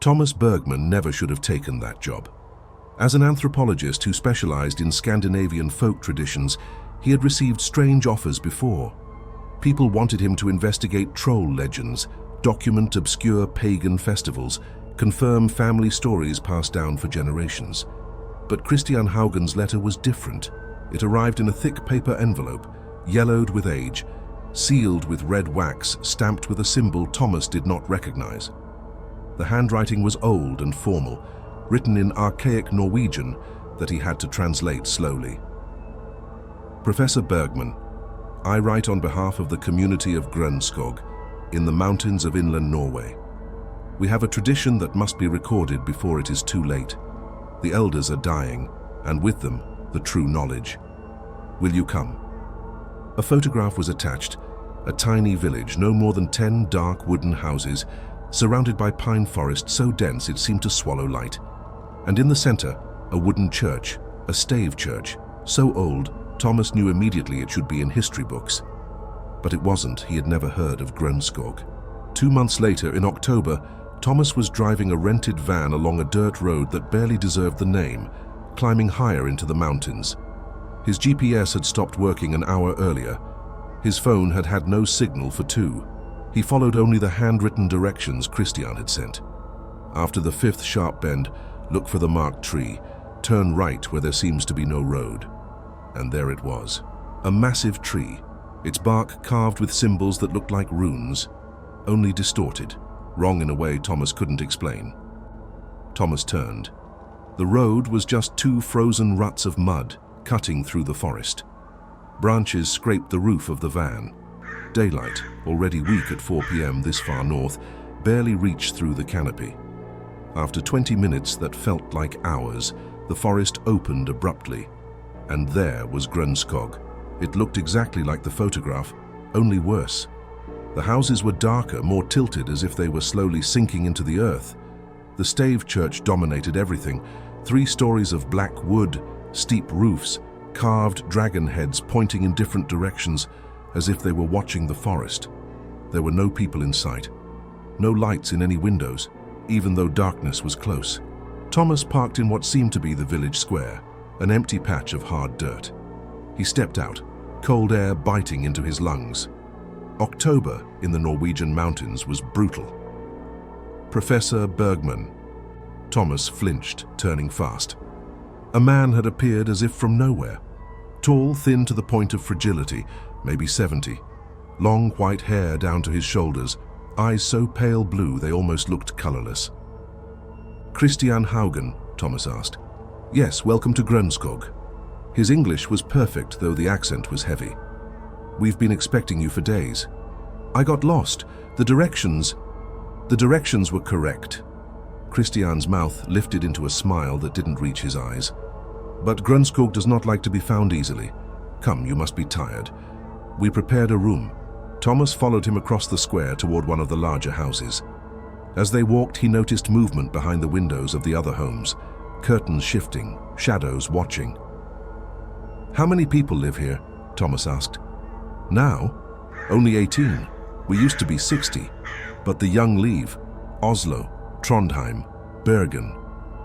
Thomas Bergman never should have taken that job. As an anthropologist who specialized in Scandinavian folk traditions, he had received strange offers before. People wanted him to investigate troll legends, document obscure pagan festivals, confirm family stories passed down for generations. But Christian Haugen's letter was different. It arrived in a thick paper envelope, yellowed with age, sealed with red wax, stamped with a symbol Thomas did not recognize. The handwriting was old and formal, written in archaic Norwegian that he had to translate slowly. Professor Bergman, I write on behalf of the community of Grønskog, in the mountains of inland Norway. We have a tradition that must be recorded before it is too late. The elders are dying, and with them, the true knowledge. Will you come? A photograph was attached, a tiny village, no more than 10 dark wooden houses, surrounded by pine forest so dense it seemed to swallow light. And in the center, a wooden church, a stave church, so old, Thomas knew immediately it should be in history books. But it wasn't. He had never heard of Grønskog. 2 months later, in October, Thomas was driving a rented van along a dirt road that barely deserved the name, climbing higher into the mountains. His GPS had stopped working an hour earlier. His phone had had no signal for 2. He followed only the handwritten directions Christian had sent. After the 5th sharp bend, look for the marked tree, turn right where there seems to be no road. And there it was, a massive tree, its bark carved with symbols that looked like runes, only distorted, wrong in a way Thomas couldn't explain. Thomas turned. The road was just 2 frozen ruts of mud cutting through the forest. Branches scraped the roof of the van. Daylight, already weak at 4 p.m. this far north, barely reached through the canopy. After 20 minutes that felt like hours, the forest opened abruptly. And there was Grønskog. It looked exactly like the photograph, only worse. The houses were darker, more tilted, as if they were slowly sinking into the earth. The stave church dominated everything. 3 stories of black wood, steep roofs, carved dragon heads pointing in different directions, as if they were watching the forest. There were no people in sight, no lights in any windows, even though darkness was close. Thomas parked in what seemed to be the village square, an empty patch of hard dirt. He stepped out, cold air biting into his lungs. October in the Norwegian mountains was brutal. Professor Bergman. Thomas flinched, turning fast. A man had appeared as if from nowhere. Tall, thin to the point of fragility, maybe 70. Long white hair down to his shoulders, eyes so pale blue they almost looked colorless. Christian Haugen, Thomas asked. Yes, welcome to Grønskog. His English was perfect, though the accent was heavy. We've been expecting you for days. I got lost. The directions were correct. Christian's mouth lifted into a smile that didn't reach his eyes. But Grønskog does not like to be found easily. Come, you must be tired. We prepared a room. Thomas followed him across the square toward one of the larger houses. As they walked, he noticed movement behind the windows of the other homes, curtains shifting, shadows watching. How many people live here? Thomas asked. Now? Only 18. We used to be 60. But the young leave. Oslo, Trondheim, Bergen.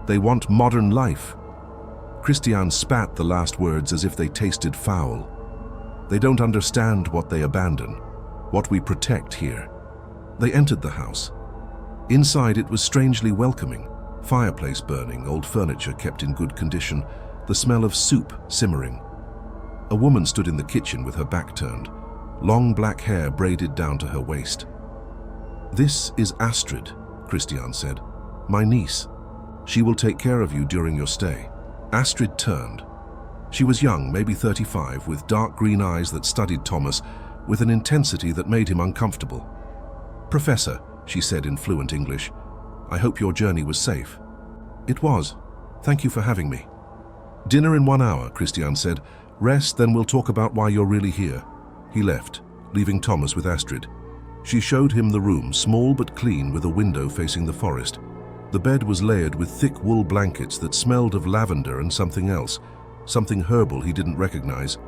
They want modern life. Christian spat the last words as if they tasted foul. They don't understand what they abandon, what we protect here. They entered the house. Inside it was strangely welcoming. Fireplace burning, old furniture kept in good condition, the smell of soup simmering. A woman stood in the kitchen with her back turned, long black hair braided down to her waist. This is Astrid, Christian said. My niece. She will take care of you during your stay. Astrid turned. She was young, maybe 35, with dark green eyes that studied Thomas with an intensity that made him uncomfortable. Professor, she said in fluent English, I hope your journey was safe. It was. Thank you for having me. Dinner in 1 hour, Christian said. Rest, then we'll talk about why you're really here. He left, leaving Thomas with Astrid. She showed him the room, small but clean, with a window facing the forest. The bed was layered with thick wool blankets that smelled of lavender and something else, something herbal he didn't recognize.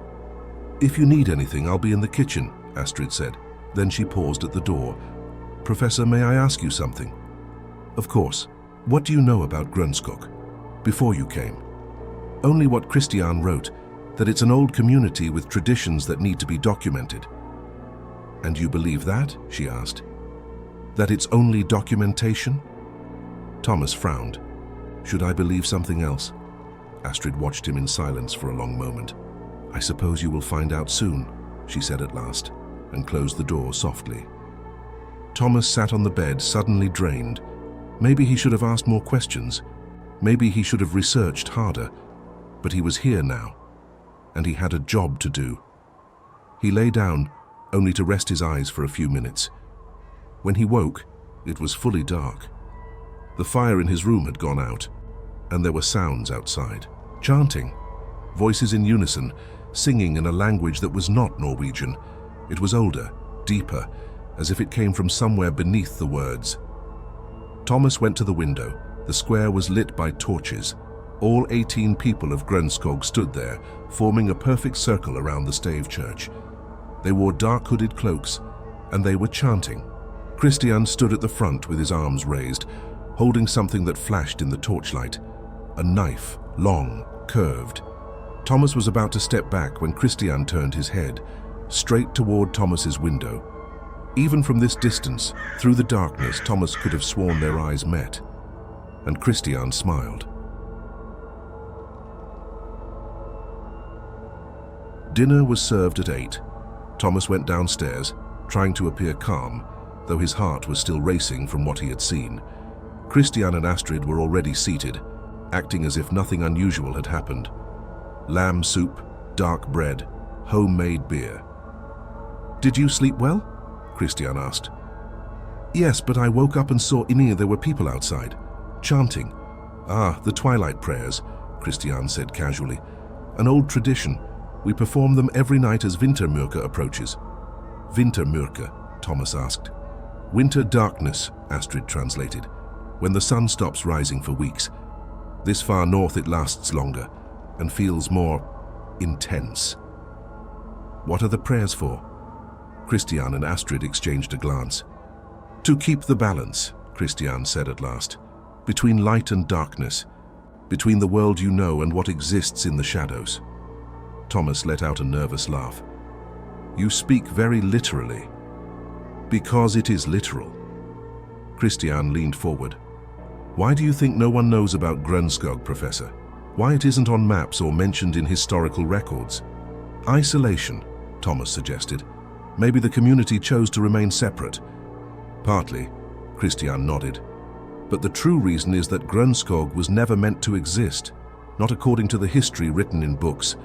If you need anything, I'll be in the kitchen, Astrid said. Then she paused at the door. Professor, may I ask you something? Of course. What do you know about Grönskog, before you came? Only what Christian wrote, that it's an old community with traditions that need to be documented. And you believe that? She asked. That it's only documentation? Thomas frowned. Should I believe something else? Astrid watched him in silence for a long moment. I suppose you will find out soon, she said at last, and closed the door softly. Thomas sat on the bed, suddenly drained. Maybe he should have asked more questions. Maybe he should have researched harder. But he was here now, and he had a job to do. He lay down, only to rest his eyes for a few minutes. When he woke, it was fully dark. The fire in his room had gone out, and there were sounds outside. Chanting, voices in unison, singing in a language that was not Norwegian. It was older, deeper, as if it came from somewhere beneath the words. Thomas went to the window. The square was lit by torches. All 18 people of Grönskog stood there, forming a perfect circle around the stave church. They wore dark hooded cloaks, and they were chanting. Christian stood at the front with his arms raised, holding something that flashed in the torchlight. A knife, long, curved. Thomas was about to step back when Christian turned his head, straight toward Thomas's window. Even from this distance, through the darkness, Thomas could have sworn their eyes met. And Christian smiled. Dinner was served at 8. Thomas went downstairs, trying to appear calm, though his heart was still racing from what he had seen. Christian and Astrid were already seated, acting as if nothing unusual had happened. Lamb soup, dark bread, homemade beer. Did you sleep well? Christian asked. Yes, but I woke up and saw there were people outside, chanting. Ah, the twilight prayers, Christian said casually. An old tradition. We perform them every night as Vintermørke approaches. Vintermørke, Thomas asked. Winter darkness, Astrid translated. When the sun stops rising for weeks. This far north it lasts longer and feels more intense. What are the prayers for? Christian and Astrid exchanged a glance. To keep the balance, Christian said at last, between light and darkness, between the world you know and what exists in the shadows. Thomas let out a nervous laugh. You speak very literally. Because it is literal. Christian leaned forward. Why do you think no one knows about Grönskog, Professor? Why it isn't on maps or mentioned in historical records? Isolation, Thomas suggested. Maybe the community chose to remain separate. Partly, Christian nodded. But the true reason is that Grönskog was never meant to exist, not according to the history written in books.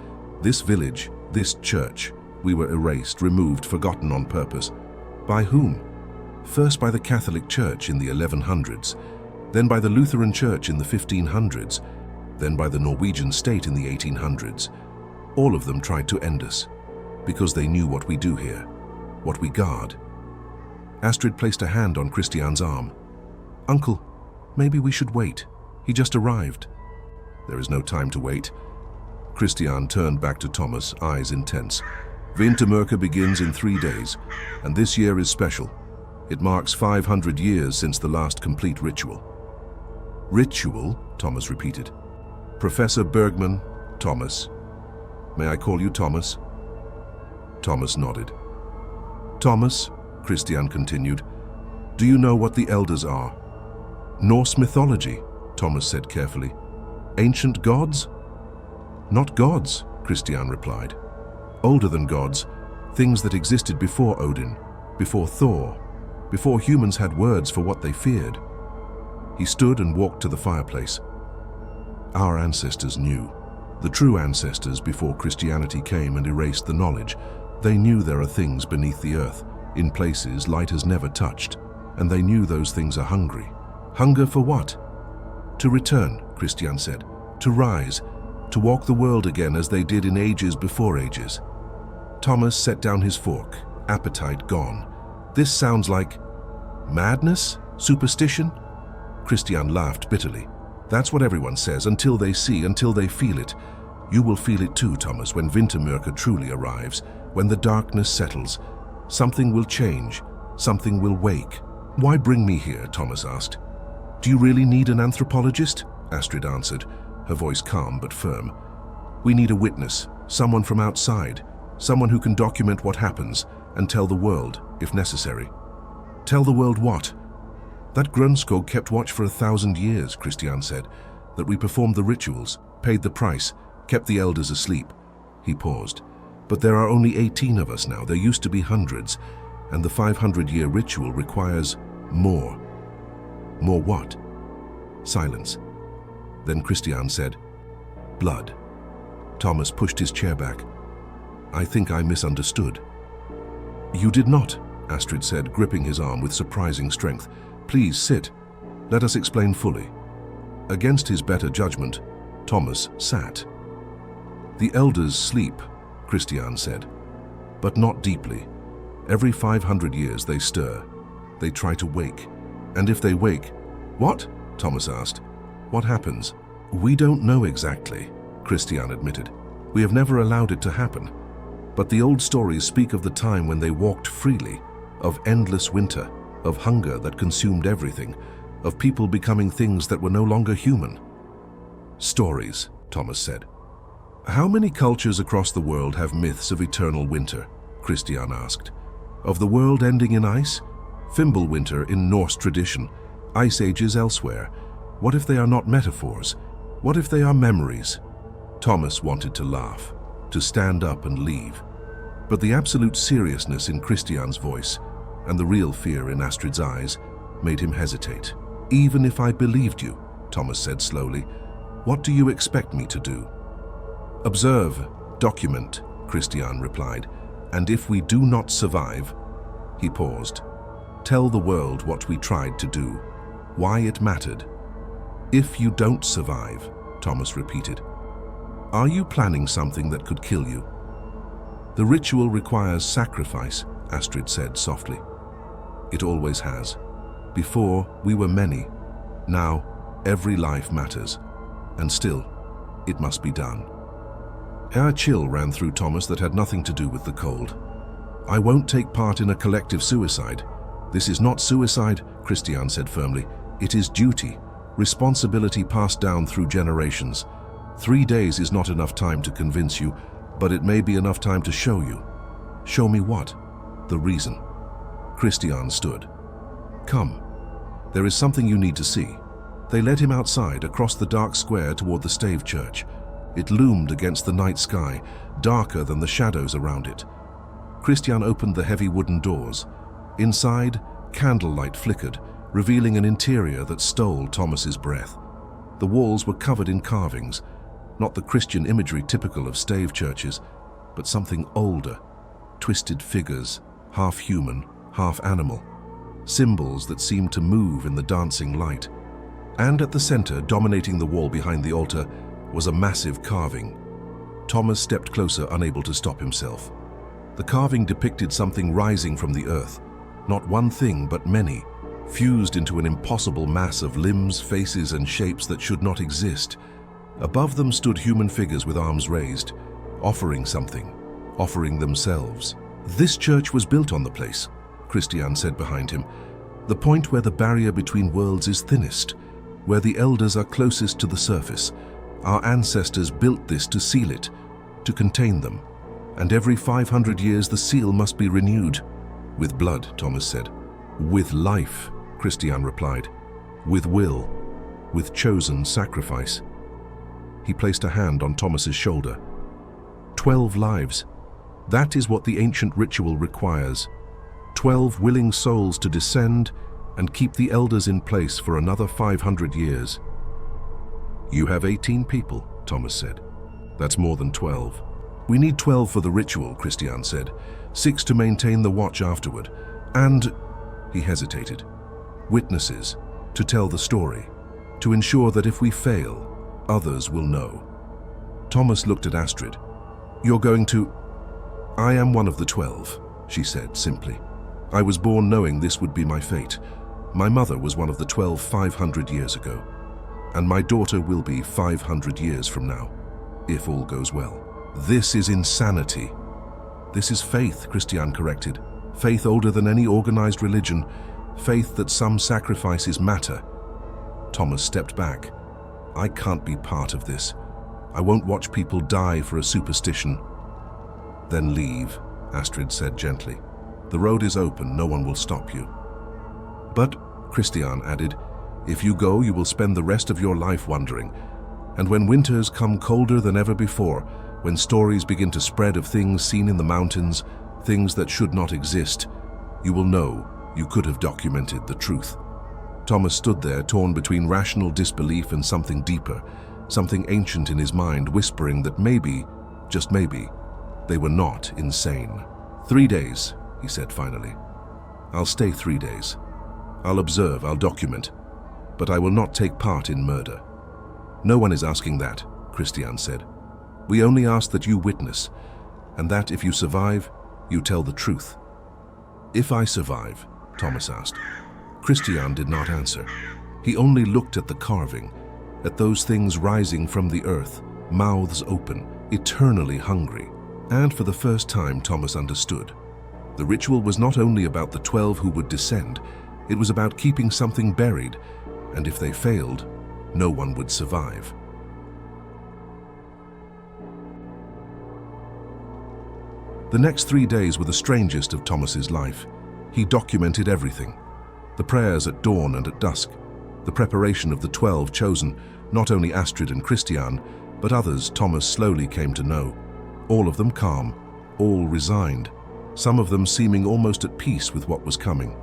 This village, this church, we were erased, removed, forgotten on purpose. By whom? First by the Catholic Church in the 1100s, then by the Lutheran Church in the 1500s, then by the Norwegian state in the 1800s. All of them tried to end us, because they knew what we do here, what we guard. Astrid placed a hand on Christian's arm. Uncle, maybe we should wait. He just arrived. There is no time to wait. Christian turned back to Thomas, eyes intense. Vintermørke begins in 3 days, and this year is special. It marks 500 years since the last complete ritual. Ritual? Thomas repeated. Professor Bergman, Thomas. May I call you Thomas? Thomas nodded. Thomas, Christian continued, do you know what the elders are? Norse mythology, Thomas said carefully. Ancient gods? Not gods, Christian replied. Older than gods, things that existed before Odin, before Thor, before humans had words for what they feared. He stood and walked to the fireplace. Our ancestors knew. The true ancestors before Christianity came and erased the knowledge. They knew there are things beneath the earth, in places light has never touched, and they knew those things are hungry. Hunger for what? To return, Christian said, to rise, to walk the world again as they did in ages before ages. Thomas set down his fork, appetite gone. This sounds like madness? Superstition? Christian laughed bitterly. That's what everyone says, until they see, until they feel it. You will feel it too, Thomas, when Vintermørke truly arrives, when the darkness settles. Something will change, something will wake. Why bring me here? Thomas asked. Do you really need an anthropologist? Astrid answered, her voice calm but firm. We need a witness, someone from outside, someone who can document what happens and tell the world, if necessary. Tell the world what? That Grunskog kept watch for 1,000 years, Christian said, that we performed the rituals, paid the price, kept the elders asleep. He paused. But there are only 18 of us now. There used to be hundreds, and the 500-year ritual requires more. More what? Silence. Then Christian said, blood. Thomas pushed his chair back. I think I misunderstood. You did not, Astrid said, gripping his arm with surprising strength. Please sit. Let us explain fully. Against his better judgment, Thomas sat. The elders sleep, Christian said, but not deeply. Every 500 years they stir. They try to wake. And if they wake, what? Thomas asked. What happens? We don't know exactly, Christian admitted. We have never allowed it to happen. But the old stories speak of the time when they walked freely, of endless winter, of hunger that consumed everything, of people becoming things that were no longer human. Stories, Thomas said. How many cultures across the world have myths of eternal winter? Christian asked. Of the world ending in ice? Fimbulwinter in Norse tradition, ice ages elsewhere. What if they are not metaphors? What if they are memories? Thomas wanted to laugh, to stand up and leave. But the absolute seriousness in Christian's voice and the real fear in Astrid's eyes made him hesitate. Even if I believed you, Thomas said slowly, what do you expect me to do? Observe, document, Christian replied, and if we do not survive, he paused, tell the world what we tried to do, why it mattered. If you don't survive, Thomas repeated. Are you planning something that could kill you? The ritual requires sacrifice, Astrid said softly. It always has. Before, we were many. Now, every life matters. And still, it must be done. A chill ran through Thomas that had nothing to do with the cold. I won't take part in a collective suicide. This is not suicide, Christian said firmly. It is duty, responsibility passed down through generations. 3 days is not enough time to convince you, but it may be enough time to show you. Show me what? The reason. Christian stood. Come. There is something you need to see. They led him outside, across the dark square toward the stave church. It loomed against the night sky, darker than the shadows around it. Christian opened the heavy wooden doors. Inside, candlelight flickered, revealing an interior that stole Thomas's breath. The walls were covered in carvings, not the Christian imagery typical of stave churches, but something older, twisted figures, half human, half animal, symbols that seemed to move in the dancing light. And at the center, dominating the wall behind the altar, was a massive carving. Thomas stepped closer, unable to stop himself. The carving depicted something rising from the earth, not one thing but many, fused into an impossible mass of limbs, faces, and shapes that should not exist. Above them stood human figures with arms raised, offering something, offering themselves. This church was built on the place, Christian said behind him, the point where the barrier between worlds is thinnest, where the elders are closest to the surface. Our ancestors built this to seal it, to contain them, and every 500 years the seal must be renewed. With blood, Thomas said. With life, Christian replied. With will, with chosen sacrifice. He placed a hand on Thomas's shoulder. 12 lives. That is what the ancient ritual requires. 12 willing souls to descend and keep the elders in place for another 500 years. You have 18 people, Thomas said. That's more than 12. We need 12 for the ritual, Christian said. 6 to maintain the watch afterward. And, he hesitated, witnesses to tell the story, to ensure that if we fail, others will know. Thomas looked at Astrid. You're going to... I am one of the 12, she said simply. I was born knowing this would be my fate. My mother was one of the 12 500 years ago. And my daughter will be 500 years from now, if all goes well. This is insanity. This is faith, Christian corrected. Faith older than any organized religion. Faith that some sacrifices matter. Thomas stepped back. I can't be part of this. I won't watch people die for a superstition. Then leave, Astrid said gently. The road is open, no one will stop you. But, Christian added, if you go, you will spend the rest of your life wondering. And when winters come colder than ever before, when stories begin to spread of things seen in the mountains, things that should not exist, you will know you could have documented the truth. Thomas stood there, torn between rational disbelief and something deeper, something ancient in his mind, whispering that maybe, just maybe, they were not insane. 3 days, he said finally. I'll stay 3 days. I'll observe, I'll document, but I will not take part in murder. No one is asking that, Christian said. We only ask that you witness, and that if you survive, you tell the truth. If I survive, Thomas asked. Christian did not answer. He only looked at the carving, at those things rising from the earth, mouths open, eternally hungry. And for the first time, Thomas understood. The ritual was not only about the 12 who would descend, it was about keeping something buried, and if they failed, no one would survive. The next 3 days were the strangest of Thomas's life. He documented everything. The prayers at dawn and at dusk, the preparation of the 12 chosen, not only Astrid and Christian, but others Thomas slowly came to know. All of them calm, all resigned, some of them seeming almost at peace with what was coming.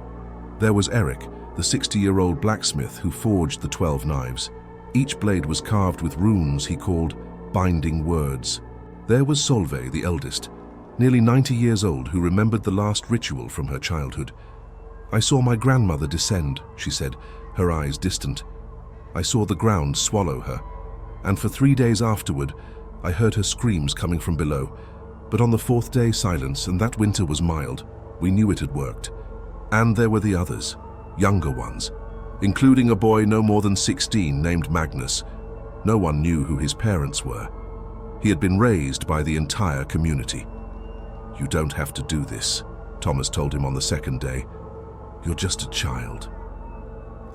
There was Eric, the 60-year-old blacksmith who forged the 12 knives. Each blade was carved with runes he called binding words. There was Solveig, the eldest, nearly 90 years old, who remembered the last ritual from her childhood. I saw my grandmother descend, she said, her eyes distant. I saw the ground swallow her, and for 3 days afterward, I heard her screams coming from below. But on the 4th day, silence, and that winter was mild. We knew it had worked. And there were the others, younger ones, including a boy no more than 16 named Magnus. No one knew who his parents were. He had been raised by the entire community. You don't have to do this, Thomas told him on the 2nd day. You're just a child.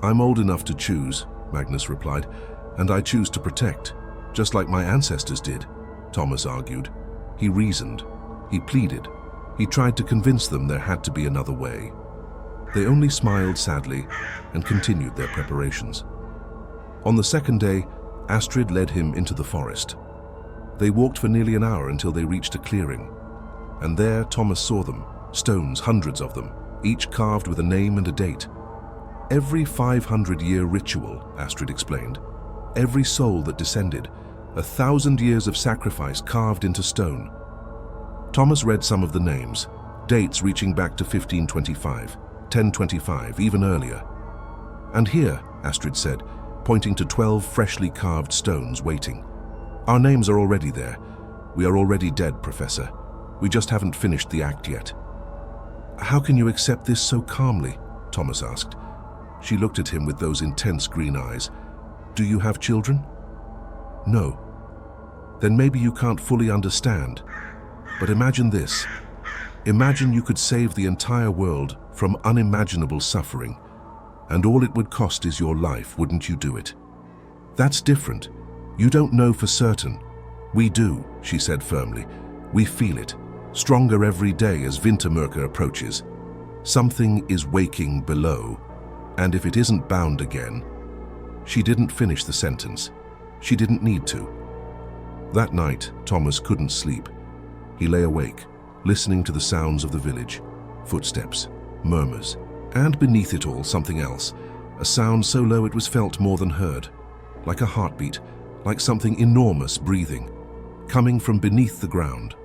I'm old enough to choose, Magnus replied, and I choose to protect, just like my ancestors did, Thomas argued. He reasoned, he pleaded, he tried to convince them there had to be another way. They only smiled sadly and continued their preparations. On the 2nd day, Astrid led him into the forest. They walked for nearly an hour until they reached a clearing. And there Thomas saw them, stones, hundreds of them, each carved with a name and a date. Every 500-year ritual, Astrid explained. Every soul that descended, 1,000 years of sacrifice carved into stone. Thomas read some of the names, dates reaching back to 1525, 1025, even earlier. And here, Astrid said, pointing to 12 freshly carved stones waiting. Our names are already there. We are already dead, Professor. We just haven't finished the act yet. How can you accept this so calmly? Thomas asked. She looked at him with those intense green eyes. Do you have children? No. Then maybe you can't fully understand. But imagine this. Imagine you could save the entire world from unimaginable suffering, and all it would cost is your life, wouldn't you do it? That's different. You don't know for certain. We do, she said firmly. We feel it, stronger every day as Wintermörker approaches. Something is waking below, and if it isn't bound again. She didn't finish the sentence. She didn't need to. That night, Thomas couldn't sleep. He lay awake, listening to the sounds of the village, footsteps, murmurs, and beneath it all something else, a sound so low it was felt more than heard, like a heartbeat, like something enormous breathing, coming from beneath the ground.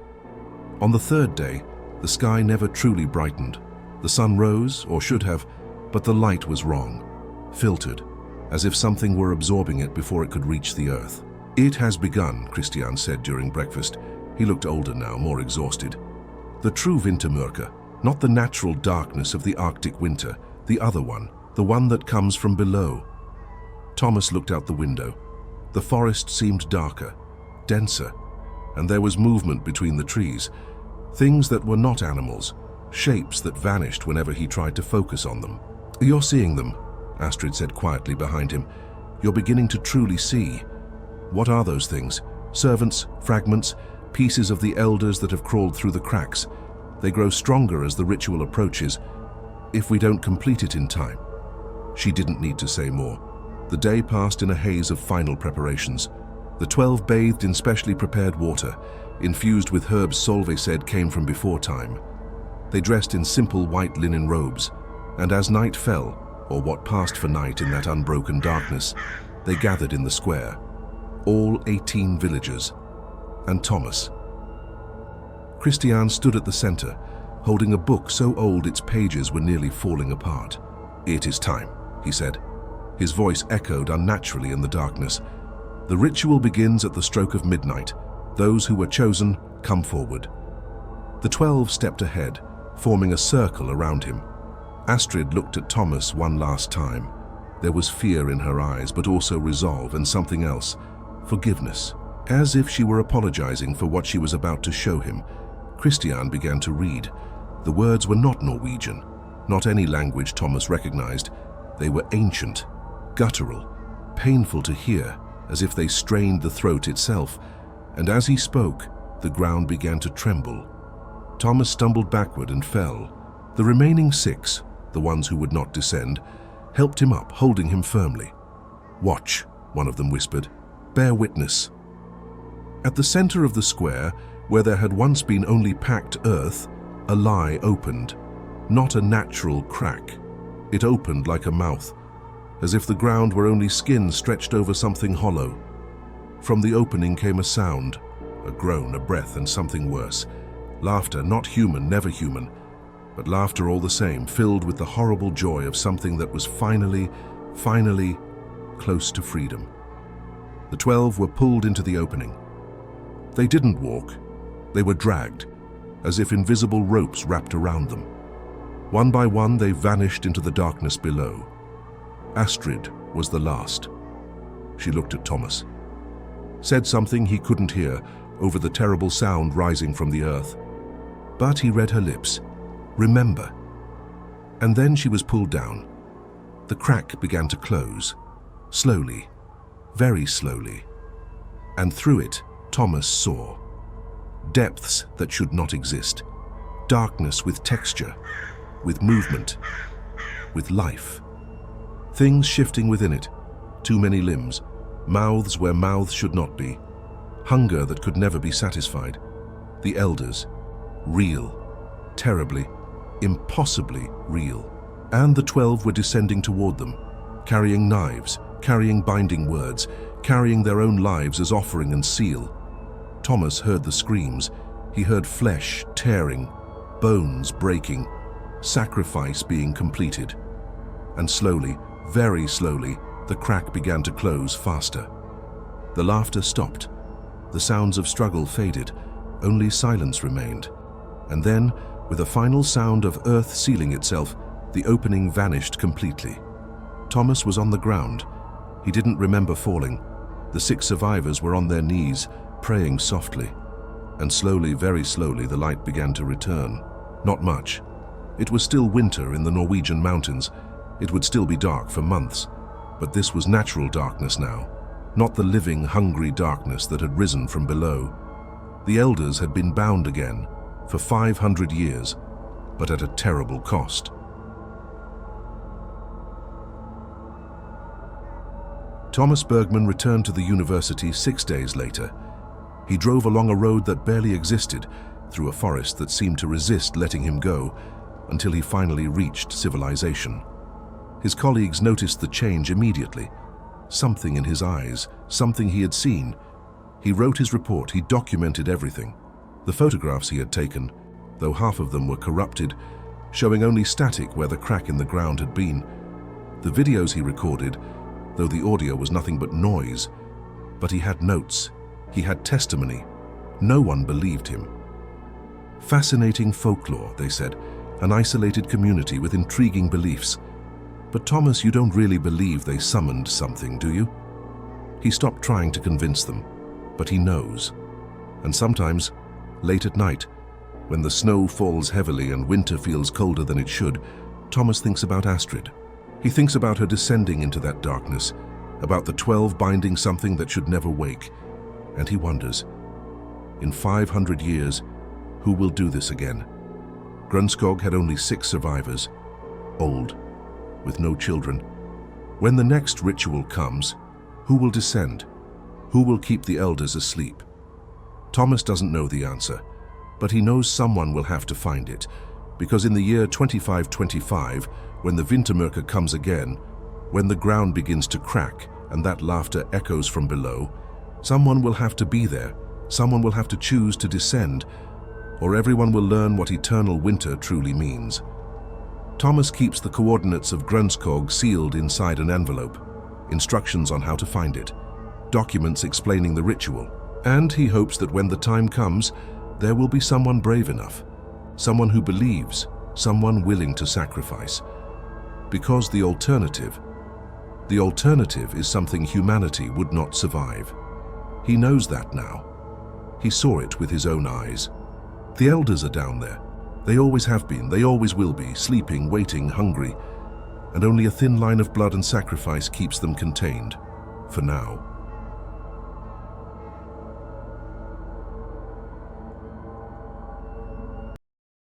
On the 3rd day, the sky never truly brightened. The sun rose, or should have, but the light was wrong, filtered, as if something were absorbing it before it could reach the earth. It has begun, Christian said during breakfast. He looked older now, more exhausted. The true Wintermörker, not the natural darkness of the Arctic winter, the other one, the one that comes from below. Thomas looked out the window. The forest seemed darker, denser, and there was movement between the trees, things that were not animals, shapes that vanished whenever he tried to focus on them. You're seeing them, Astrid said quietly behind him. You're beginning to truly see. What are those things? Servants, fragments, pieces of the elders that have crawled through the cracks. They grow stronger as the ritual approaches, if we don't complete it in time. She didn't need to say more. The day passed in a haze of final preparations. The 12 bathed in specially prepared water, infused with herbs Solveig said came from before time. They dressed in simple white linen robes, and as night fell, or what passed for night in that unbroken darkness, they gathered in the square. All 18 villagers, and Thomas. Christian stood at the center, holding a book so old its pages were nearly falling apart. "It is time," he said. His voice echoed unnaturally in the darkness. "The ritual begins at the stroke of midnight. Those who were chosen, come forward." The 12 stepped ahead, forming a circle around him. Astrid looked at Thomas one last time. There was fear in her eyes, but also resolve and something else, forgiveness. As if she were apologizing for what she was about to show him, Christian began to read. The words were not Norwegian, not any language Thomas recognized. They were ancient, guttural, painful to hear, as if they strained the throat itself. And as he spoke, the ground began to tremble. Thomas stumbled backward and fell. The remaining 6, the ones who would not descend, helped him up, holding him firmly. "Watch," one of them whispered. "Bear witness." At the center of the square, where there had once been only packed earth, a lie opened. Not a natural crack. It opened like a mouth, as if the ground were only skin stretched over something hollow. From the opening came a sound, a groan, a breath, and something worse. Laughter, not human, never human, but laughter all the same, filled with the horrible joy of something that was finally close to freedom. The 12 were pulled into the opening. They didn't walk. They were dragged, as if invisible ropes wrapped around them. One by one, they vanished into the darkness below. Astrid was the last. She looked at Thomas, said something he couldn't hear over the terrible sound rising from the earth. But he read her lips. "Remember." And then she was pulled down. The crack began to close, slowly, very slowly. And through it, Thomas saw depths that should not exist, darkness with texture, with movement, with life. Things shifting within it, too many limbs, mouths where mouths should not be, hunger that could never be satisfied. The elders, real, terribly, impossibly real. And the 12 were descending toward them, carrying knives, carrying binding words, carrying their own lives as offering and seal. Thomas heard the screams. He heard flesh tearing, bones breaking, sacrifice being completed. And slowly, very slowly, the crack began to close faster. The laughter stopped. The sounds of struggle faded. Only silence remained. And then, with a final sound of earth sealing itself, the opening vanished completely. Thomas was on the ground. He didn't remember falling. The 6 survivors were on their knees, praying softly. And slowly, very slowly, the light began to return. Not much. It was still winter in the Norwegian mountains. It would still be dark for months. But this was natural darkness now, not the living, hungry darkness that had risen from below. The elders had been bound again for 500 years, but at a terrible cost. Thomas Bergman returned to the university 6 days later. He drove along a road that barely existed, through a forest that seemed to resist letting him go, until he finally reached civilization. His colleagues noticed the change immediately. Something in his eyes, something he had seen. He wrote his report, he documented everything. The photographs he had taken, though half of them were corrupted, showing only static where the crack in the ground had been. The videos he recorded, though the audio was nothing but noise. But he had notes, he had testimony. No one believed him. Fascinating folklore, they said, an isolated community with intriguing beliefs. But Thomas, you don't really believe they summoned something, do you? He stopped trying to convince them, but he knows. And sometimes, late at night, when the snow falls heavily and winter feels colder than it should, Thomas thinks about Astrid. He thinks about her descending into that darkness, about the 12 binding something that should never wake, and he wonders, in 500 years, who will do this again? Grunskog had only 6 survivors, old, with no children. When the next ritual comes, who will descend? Who will keep the elders asleep? Thomas doesn't know the answer, but he knows someone will have to find it, because in the year 2525, when the Wintermörker comes again, when the ground begins to crack and that laughter echoes from below, someone will have to be there, someone will have to choose to descend, or everyone will learn what eternal winter truly means. Thomas keeps the coordinates of Grunskog sealed inside an envelope, instructions on how to find it, documents explaining the ritual, and he hopes that when the time comes, there will be someone brave enough, someone who believes, someone willing to sacrifice. Because the alternative is something humanity would not survive. He knows that now. He saw it with his own eyes. The elders are down there. They always have been, they always will be, sleeping, waiting, hungry, and only a thin line of blood and sacrifice keeps them contained, for now.